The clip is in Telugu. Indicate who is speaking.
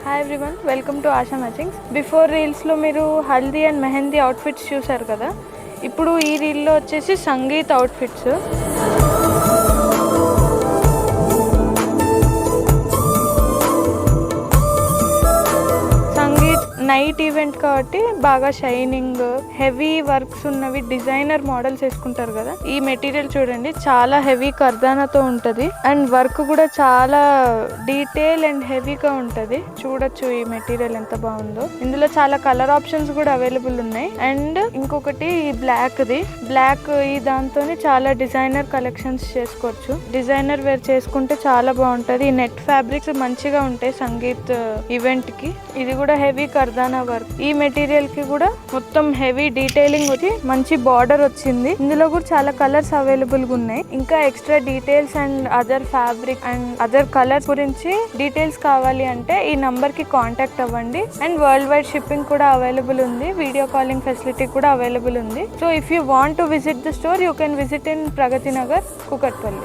Speaker 1: Hi everyone, welcome to ASHA matchings. Before రీల్స్లో మీరు హల్దీ అండ్ మెహందీ అవుట్ఫిట్స్ చూసారు కదా. ఇప్పుడు ఈ రీల్లో వచ్చేసి సంగీత్ అవుట్ఫిట్స్. నైట్ ఈవెంట్ కాబట్టి బాగా షైనింగ్, హెవీ వర్క్స్ ఉన్నవి, డిజైనర్ మోడల్స్ వేసుకుంటారు కదా. ఈ మెటీరియల్ చూడండి, చాలా హెవీ కర్దానాతో ఉంటది అండ్ వర్క్ కూడా చాలా డీటెయిల్ అండ్ హెవీగా ఉంటది. చూడొచ్చు ఈ మెటీరియల్ ఎంత బాగుందో. ఇందులో చాలా కలర్ ఆప్షన్స్ కూడా అవైలబుల్ ఉన్నాయి. అండ్ ఇంకొకటి ఈ బ్లాక్ ఈ దాంతో చాలా డిజైనర్ కలెక్షన్స్ చేసుకోవచ్చు. డిజైనర్ వేర్ చేసుకుంటే చాలా బాగుంటది. ఈ నెట్ ఫ్యాబ్రిక్స్ మంచిగా ఉంటాయి సంగీత్ ఈవెంట్ కి. ఇది కూడా హెవీ కర్దానా వర్క్. ఈ మెటీరియల్ కి కూడా మొత్తం హెవీ డీటెయిలింగ్ వచ్చి మంచి బార్డర్ వచ్చింది. ఇందులో కూడా చాలా కలర్స్ అవైలబుల్ గా ఉన్నాయి. ఇంకా extra details and other fabric and other colours గురించి డీటెయిల్స్ కావాలి అంటే ఈ నంబర్ కి కాంటాక్ట్ అవ్వండి. అండ్ వరల్డ్ వైడ్ షిప్పింగ్ కూడా అవైలబుల్ ఉంది. వీడియో కాలింగ్ ఫెసిలిటీ కూడా అవైలబుల్ ఉంది. So if you want to visit the store, you can visit in Pragati Nagar, Kukatpally.